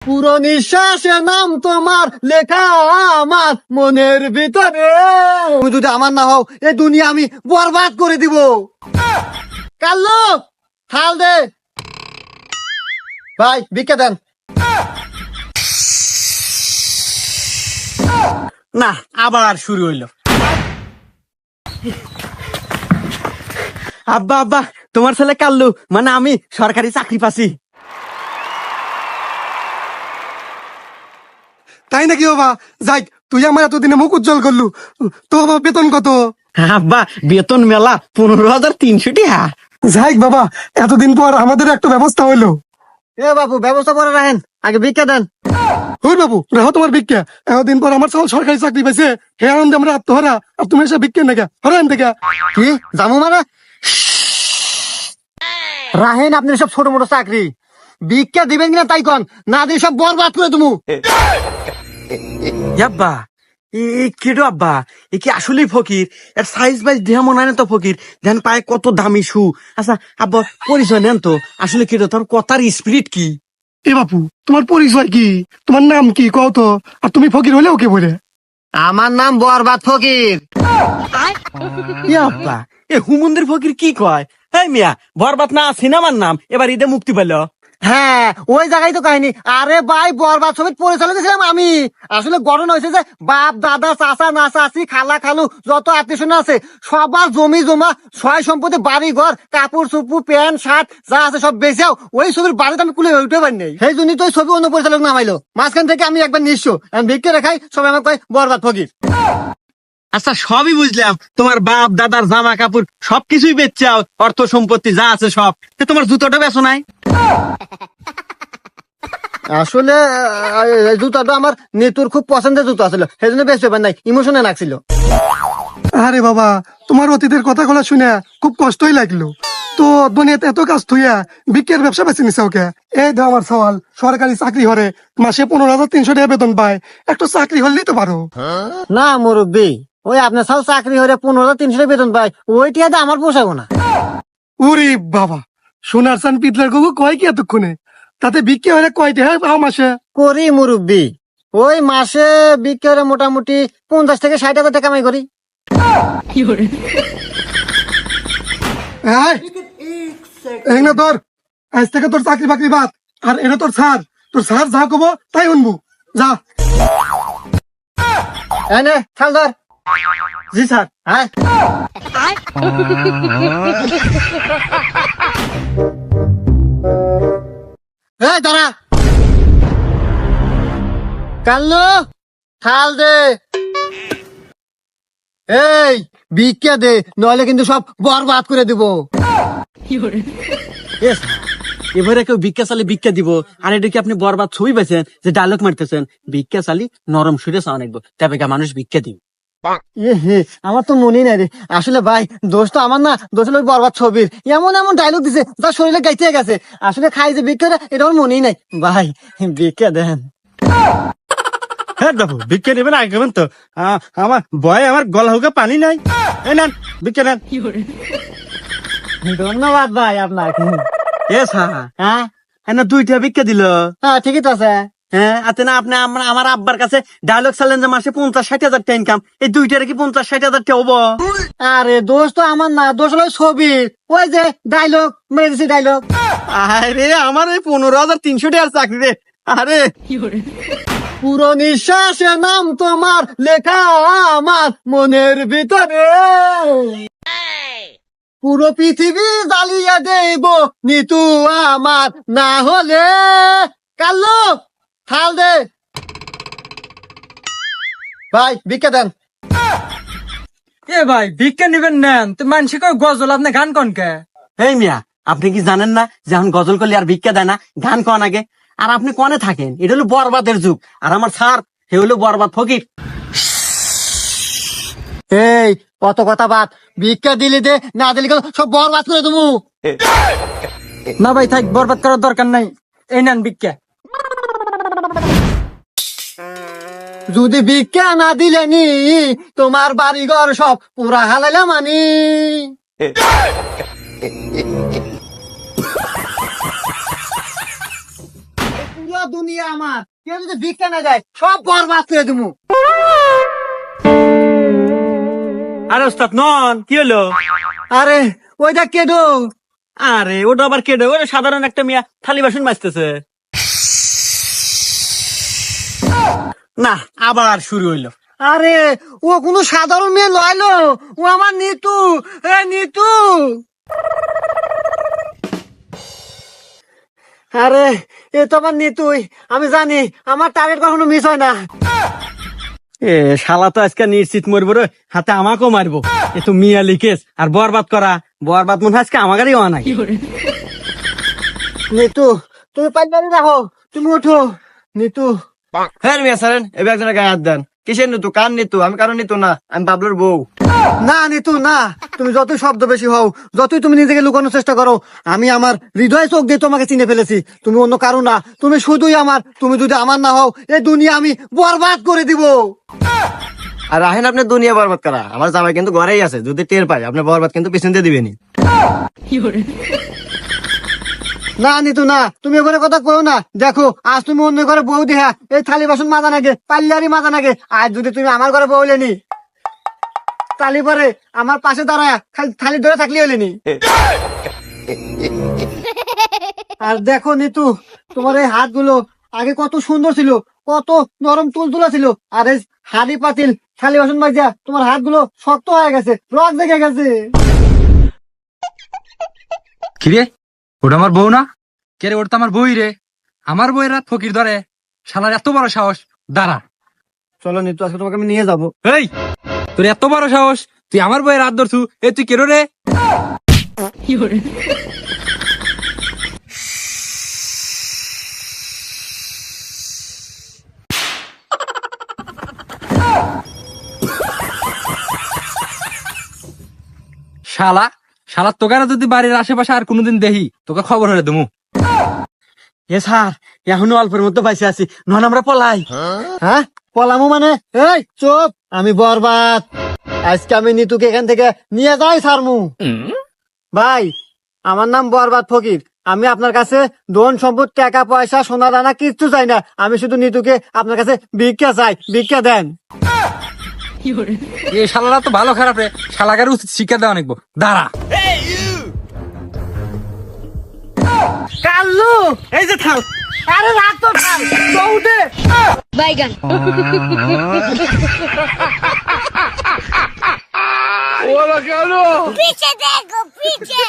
পুরো নিঃশ্বাসের নাম তোমার লেখা আমার মনের ভিতরে। তুমি যদি আমার না হও এই দুনিয়া আমি বরবাদ করে দিব। কাল্লু থাল দে ভাই, ভিক্ষা দেন। না, আবার শুরু হইলো। আব্বা আব্বা, তোমার ছেলে কাল্লু, মানে আমি সরকারি চাকরি পাচ্ছি। তাই নাকি বাবা? যাই, তুই আমার এতদিনে মুখ উজ্জ্বল করলু। তো বাবা বেতন কত? আব্বা, বেতন মেলা 15,300 টাকা। যাই বাবা, এতদিন পর আমাদের একটা ব্যবস্থা হইলো। এ বাবু, ব্যবস্থা করে রাখেন, আগে ভিক্ষা দেন। ওই বাবু, রাহো তোমার ভিক্ষা। এতদিন পর আমার সব সরকারি চাকরি পাইছে, হে আনন্দে আমরা আত্মহারা, আর তুমি এসে ভিক্ষা নাকি হরান থেকে? কি জামু মানে? রাহেন আপনি সব ছোট মোটো চাকরি, ভিক্ষা দিবেন কিনা তাই কন, না দিয়ে সব বরবাদ করে তুমি। আব্বা, কেডো আব্বা, এ কি আসলেই ফকির? এর সাইজ বাইজ দেহ মনে হয় না তো ফকির। ধ্যান পায় কত দামি শু। আচ্ছা আব্বা, পরিচয় নেন তো, আসলে কেডো, তোর কথার স্পিরিট কি? এ বাপু, তোমার পরিচয় কি? তোমার নাম কি কও তো? আর তুমি ফকির হলেও কে বলে? আমার নাম বরবাদ ফকির। এ আব্বা, এ হুমন্দির ফকির কি কয়? এই মিয়া, বরবাদ না সিনেমার নাম এবার ঈদে মুক্তি পেল। হ্যাঁ, ওই জায়গায় তো কাহিনী। আরে ভাই, বরবাদ ছবির পরিচালক ছিলাম আমি। আসলে ঘটনা হয়েছে যে বাপ দাদা চাচা না চাচি খালা খালু যত আত্মীয় আছে সবার জমি জমা সয় সম্পত্তি বাড়ি ঘর কাপড় চুপু প্যান্ট শার্ট যা আছে সব বেচাও ওই ছবির বাড়িতে আমি কুলে উঠতে পারি নাই। সেই জন্যই তো ওই ছবি অন্য পরিচালক নামাইলো। মাঝখান থেকে আমি একবার নিঃস্ব, আমি ভিক্ষে রেখাই, সবাই আমাকে কয় বরবাদ ফকির। আচ্ছা, সবই বুঝলাম, তোমার বাপ দাদার জামা কাপড় সবকিছুই বেচাও, অর্থ সম্পত্তি যা আছে সব। তো তোমার জুতোটা বেচো নাই? আসলে এই জুতাটা আমার নেতুর খুব পছন্দের জুতো ছিল, সেই জন্য বেশ ব্যাপার নাই, ইমোশনে লাগছিল। আরে বাবা, তোমার অতীতের কথাগুলো শুনে খুব কষ্টই লাগলো। তো দুনিয়াতে এত কাজ থুইয়া বিক্রির ব্যবসা বেছে নিছে ওকে। এই দাও আমার সওয়াল, সরকারি চাকরি হরে মাসে 15,300 টাকা বেতন পায়, একটা চাকরি হলেই তো পারো। না মুরব্বী, ওই আপনার সব চাকরি হয়ে 15,300 বেতন পায়, ওই টিয়াতে আমার পোষাবো না। ওরে বাবা, সোনার চান পিতলার গগু কয় কি এতক্ষণে? তাতে বিক্রি হলে কয় টাকা পাও মাসে? করি মুরব্বী, ওই মাসে বিক্রি হলে মোটামুটি 50 থেকে 60 হাজার টাকা কামাই করি। এই না তোর, আজ থেকে তোর চাকরি বাকরি বাদ। আর এটা তোর স্যার, তোর স্যার যা কব তাই শুনবো। যা। এনে খেল ধর। জি স্যার। হ্যাঁ, এই দাঁড়া। কাল্লু থাল দে। এই ভিক্ষা দে, নইলে কিন্তু সব বরবাদ করে দিব। এবারে কেউ ভিক্ষা চালি ভিক্ষা দিব, আর এটা কি আপনি বরবাদ ছবি পাইছেন যে ডায়লগ মারতেছেন? ভিক্ষা চালি নরম সুরে চাওয়া নাকবো, তবে মানুষ ভিক্ষা দিব। আমার তো মনেই নাই রে। আসলে ভাই, দোষ তো আমার না, দোষ হলো ওই বরবাদ ছবির। এমন এমন ডায়লগ দিছে যা শরীরে গাইতে গেছে। আসলে খাই যে ভিক্ষা, এটা আমার মনেই নাই। ভাই ভিক্ষা দেন। হ্যাঁ বাবু, ভিক্ষা নেবেন আগে কেমন তো? আমার ভয়ে আমার গলা হুকে পানি নাই। এই নেন ভিক্ষা নেন। ধন্যবাদ ভাই আপনার। এ স্যার, হ্যাঁ না 2টা ভিক্ষা দিল। হ্যাঁ, ঠিকই তো আছে। হ্যাঁ, আতে না আপনি আমার আব্বার কাছে ডায়লগ চালেন যে মাসে 50-60 হাজার টাকা ইনকাম, এই 2টার কি 50-60 হাজার টাকা হবো? আরে দোষ তো আমার না, দোষ হলো ওই ছবির। ওই যে ডায়লগ মেরে দিছি, ডায়লগ। আরে আমার ওই 15,300 টাকার চাকরি রে। আরে পুরো নিঃশ্বাসের নাম তোমার লেখা আমার মনের ভিতরে। পুরো পৃথিবী জ্বালিয়ে দেব নিতু আমার না হলে। কাল্লু থাল দে ভাই, ভিক্ষা দেন। এ ভাই, ভিক্ষা নিবেন নেন তো? মানুষ কয় গজল, আপনি গান কন কে? এই মিয়া, আপনি কি জানেন না যে এখন গজল করলে আর ভিক্ষা দেয় না, গান কন আগে? আর আপনি কনে থাকেন? এটা হলো বরবাদের যুগ, আর আমার স্যার হে হলো বরবাদ ফকির। এই কত কথা বাদ, ভিক্ষা দিলি দে, না দিলি সব বরবাদ করে দেবো। না ভাই থাক, বরবাদ করার দরকার নাই। এই নেন ভিক্ষা। যদি ভিক্ষা না দিলে নি তোমার বাড়ি ঘর সব পুরা হালাইলাম মানি। পুরো দুনিয়া আমার, কেউ যদি ভিক্ষা না দেয় সব বরবাদ করে দেবো। আরে ওস্তাদ নন, কি হলো? আরে ওইটা কেডো? আরে ওটা আবার কেডে? ওটা সাধারণ একটা মিয়া থালি বাসন মাজতেছে। না, আবার শুরু হইলো। আরে ও কোনো সাধারণ মেয়ে লয়লো, ও আমার নিতু। এ নিতু, আরে এ তো আমার নিতুই। আমি জানি আমার টার্গেট কখনো মিস হয় না। এ শালা তো আজকে নিশ্চিত মরবো রে, হাতে আমাকেও মারবো। এ তো মিয়া লিকেস আর বরবাদ করা, বরবাদ মনে হয় আজকে আমাদেরই হওয়া নাই। নিতু তুমি পাইলারি রাখো, তুমি ওঠো। নিতু, হ্যাঁ মিয়া সারেন, এবার একজনের গায়ে হাত দেন। কিসের নিতু? কার নিতু? আমি কারো নিতু না, আমি বাবলুর বউ। না নিতু না, তুমি যতই শব্দ বেশি হও, যতই তুমি নিজেকে লুকানোর চেষ্টা করো, আমি আমার হৃদয় চোখ দিয়ে তোমাকে চিনে ফেলেছি। তুমি অন্য কারো না, তুমি শুধুই আমার। তুমি যদি আমার না হও, এই দুনিয়া আমি বরবাদ করে দিব। আর রাহেন আপনি দুনিয়া বরবাদ করা, আমার জামাই কিন্তু ঘরেই আছে, যদি টের পাই আপনি বরবাদ কিন্তু পিছন দিয়ে দিবেনি। না নিতু না, তুমি ওখানে কথা কো না। দেখো আজ তুমি অন্য ঘরে বউ দেখা এই থালি বাসন মাজা নাগে, পাল্লারি মাজা নাগে। আজ যদি তুমি আমার ঘরে বউ লেনি, তালি পরে আমার পাশে দাঁড়ায় খালি থালি ধরে থাকলে হলেনি। আর দেখো নিতু, তোমার এই হাতগুলো আগে কত সুন্দর ছিল, কত নরম তুলতুলা ছিল। আর এই হাড়ি পাতিল থালি বাসন মাজিয়া তোমার হাতগুলো শক্ত হয়ে গেছে, রক দেখে গেছে। কিরে, ওটা আমার বউ না? কে রে? ওটা তো আমার বই রে। আমার বইয়ের রাত ফকির ধরে, শালার এত বড় সাহস! দাঁড়া, চলো নিতু, আজকে তোমাকে আমি নিয়ে যাবো। এই তোর এত বড় সাহস, তুই আমার বইয়ের রাত ধরছু? এ তুই কেরো রে? শালা শালা তোকে না যদি বাড়ির আশেপাশে আর কোনোদিন দেখি, তোকে খবর হলে দেবো। এ স্যার, এখনো অল্পের মধ্যে বাইসে আছি, নন আমরা পলাই। হ্যাঁ পলামু মানে? এই চুপ, আমি বরবাদ। আজকে আমি নিতুকে এখান থেকে নিয়ে যাই সারমু। ভাই, আমার নাম বরবাদ ফকির। আমি আপনার কাছে ধন সম্পদ, টাকা পয়সা, সোনা দানা কিচ্ছু চাই না। আমি শুধু নিতুকে আপনার কাছে ভিক্ষা চাই, ভিক্ষা দেন। এই শালারা তো ভালো খারাপ রে, শালাকার উচিত শিক্ষা দেওয়া অনেক। দাঁড়া, কাল্লু, এই যে থাল, আরে রাখ তো, থাল দৌড়ে। বাইগান पीछे देखो पीछे